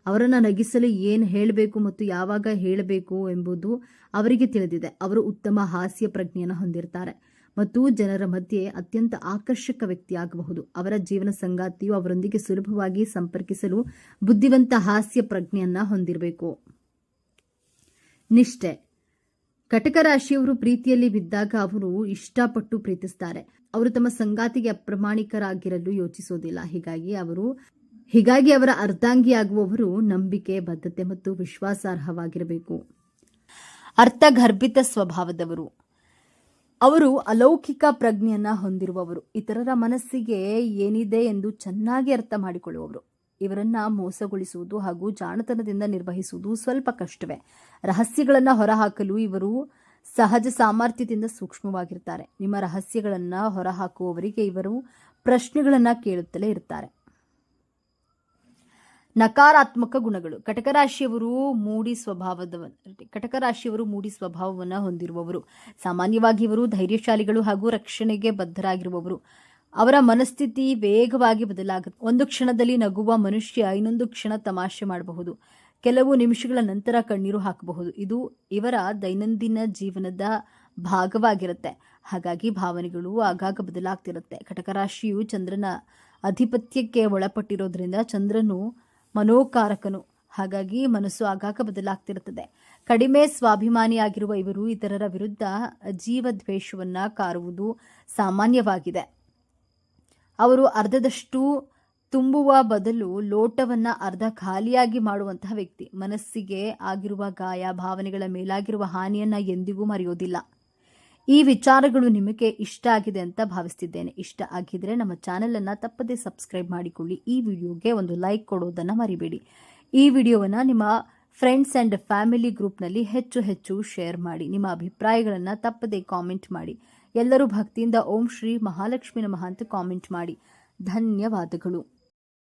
ಅವರನ್ನು ನಗಿಸಲು ಏನು ಹೇಳಬೇಕು ಮತ್ತು ಯಾವಾಗ ಹೇಳಬೇಕು ಎಂಬುದು ಅವರಿಗೆ ತಿಳಿದಿದೆ. ಅವರು ಉತ್ತಮ ಹಾಸ್ಯ ಪ್ರಜ್ಞೆಯನ್ನು ಹೊಂದಿರ್ತಾರೆ ಮತ್ತು ಜನರ ಮಧ್ಯೆ ಅತ್ಯಂತ ಆಕರ್ಷಕ ವ್ಯಕ್ತಿಯಾಗಬಹುದು. ಅವರ ಜೀವನ ಸಂಗಾತಿಯು ಅವರೊಂದಿಗೆ ಸುಲಭವಾಗಿ ಸಂಪರ್ಕಿಸಲು ಬುದ್ಧಿವಂತ ಹಾಸ್ಯ ಪ್ರಜ್ಞೆಯನ್ನ ಹೊಂದಿರಬೇಕು. ನಿಷ್ಠೆ. ಕಟಕ ರಾಶಿಯವರು ಪ್ರೀತಿಯಲ್ಲಿ ಬಿದ್ದಾಗ ಅವರು ಇಷ್ಟಪಟ್ಟು ಪ್ರೀತಿಸ್ತಾರೆ. ಅವರು ತಮ್ಮ ಸಂಗಾತಿಗೆ ಅಪ್ರಾಮಾಣಿಕರಾಗಿರಲು ಯೋಚಿಸೋದಿಲ್ಲ. ಹೀಗಾಗಿ ಅವರ ಅರ್ಧಾಂಗಿಯಾಗುವವರು ನಂಬಿಕೆ, ಬದ್ಧತೆ ಮತ್ತು ವಿಶ್ವಾಸಾರ್ಹವಾಗಿರಬೇಕು. ಅರ್ಥಗರ್ಭಿತ ಸ್ವಭಾವದವರು. ಅವರು ಅಲೌಕಿಕ ಪ್ರಜ್ಞೆಯನ್ನ ಹೊಂದಿರುವವರು. ಇತರರ ಮನಸ್ಸಿಗೆ ಏನಿದೆ ಎಂದು ಚೆನ್ನಾಗಿ ಅರ್ಥ ಮಾಡಿಕೊಳ್ಳುವವರು. ಇವರನ್ನ ಮೋಸಗೊಳಿಸುವುದು ಹಾಗೂ ಜಾಣತನದಿಂದ ನಿರ್ವಹಿಸುವುದು ಸ್ವಲ್ಪ ಕಷ್ಟವೇ. ರಹಸ್ಯಗಳನ್ನು ಹೊರಹಾಕಲು ಇವರು ಸಹಜ ಸಾಮರ್ಥ್ಯದಿಂದ ಸೂಕ್ಷ್ಮವಾಗಿರ್ತಾರೆ. ನಿಮ್ಮ ರಹಸ್ಯಗಳನ್ನು ಹೊರಹಾಕುವವರಿಗೆ ಇವರು ಪ್ರಶ್ನೆಗಳನ್ನ ಕೇಳುತ್ತಲೇ ಇರ್ತಾರೆ. ನಕಾರಾತ್ಮಕ ಗುಣಗಳು. ಕಟಕ ರಾಶಿಯವರು ಮೂಡಿ ಸ್ವಭಾವವನ್ನು ಹೊಂದಿರುವವರು. ಸಾಮಾನ್ಯವಾಗಿ ಇವರು ಧೈರ್ಯಶಾಲಿಗಳು ಹಾಗೂ ರಕ್ಷಣೆಗೆ ಬದ್ಧರಾಗಿರುವವರು. ಅವರ ಮನಸ್ಥಿತಿ ವೇಗವಾಗಿ ಬದಲಾಗುತ್ತೆ. ಒಂದು ಕ್ಷಣದಲ್ಲಿ ನಗುವ ಮನುಷ್ಯ ಇನ್ನೊಂದು ಕ್ಷಣ ತಮಾಷೆ ಮಾಡಬಹುದು. ಕೆಲವು ನಿಮಿಷಗಳ ನಂತರ ಕಣ್ಣೀರು ಹಾಕಬಹುದು. ಇದು ಇವರ ದೈನಂದಿನ ಜೀವನದ ಭಾಗವಾಗಿರುತ್ತೆ. ಹಾಗಾಗಿ ಭಾವನೆಗಳು ಆಗಾಗ ಬದಲಾಗ್ತಿರುತ್ತೆ. ಕಟಕ ರಾಶಿಯು ಚಂದ್ರನ ಅಧಿಪತ್ಯಕ್ಕೆ ಒಳಪಟ್ಟಿರೋದ್ರಿಂದ ಚಂದ್ರನು ಮನೋಕಾರಕನು. ಹಾಗಾಗಿ ಮನಸ್ಸು ಆಗಾಗ ಬದಲಾಗ್ತಿರುತ್ತದೆ. ಕಡಿಮೆ ಸ್ವಾಭಿಮಾನಿಯಾಗಿರುವ ಇವರು ಇತರರ ವಿರುದ್ಧ ಜೀವದ್ವೇಷವನ್ನ ಕಾರುವುದು ಸಾಮಾನ್ಯವಾಗಿದೆ. ಅವರು ಅರ್ಧದಷ್ಟು ತುಂಬುವ ಬದಲು ಲೋಟವನ್ನ ಅರ್ಧ ಖಾಲಿಯಾಗಿ ಮಾಡುವಂತಹ ವ್ಯಕ್ತಿ. ಮನಸ್ಸಿಗೆ ಆಗಿರುವ ಗಾಯ, ಭಾವನೆಗಳ ಮೇಲಾಗಿರುವ ಹಾನಿಯನ್ನ ಎಂದಿಗೂ ಮರೆಯೋದಿಲ್ಲ. ಈ ವಿಚಾರಗಳು ನಿಮಗೆ ಇಷ್ಟ ಆಗಿದೆ ಅಂತ ಭಾವಿಸ್ತಿದ್ದೇನೆ. ಇಷ್ಟ ಆಗಿದ್ರೆ ನಮ್ಮ ಚಾನೆಲ್ ಅನ್ನ ತಪ್ಪದೇ ಸಬ್ಸ್ಕ್ರೈಬ್ ಮಾಡಿಕೊಳ್ಳಿ. ಈ ವಿಡಿಯೋಗೆ ಒಂದು ಲೈಕ್ ಕೊಡೋದನ್ನ ಮರಿಬೇಡಿ. ಈ ವಿಡಿಯೋವನ್ನ ನಿಮ್ಮ ಫ್ರೆಂಡ್ಸ್ ಅಂಡ್ ಫ್ಯಾಮಿಲಿ ಗ್ರೂಪ್ನಲ್ಲಿ ಹೆಚ್ಚು ಶೇರ್ ಮಾಡಿ. ನಿಮ್ಮ ಅಭಿಪ್ರಾಯಗಳನ್ನು ತಪ್ಪದೇ ಕಾಮೆಂಟ್ ಮಾಡಿ. ಎಲ್ಲರೂ ಭಕ್ತಿಯಿಂದ ಓಂ ಶ್ರೀ ಮಹಾಲಕ್ಷ್ಮಿ ನಮಃ ಅಂತ ಕಾಮೆಂಟ್ ಮಾಡಿ. ಧನ್ಯವಾದಗಳು.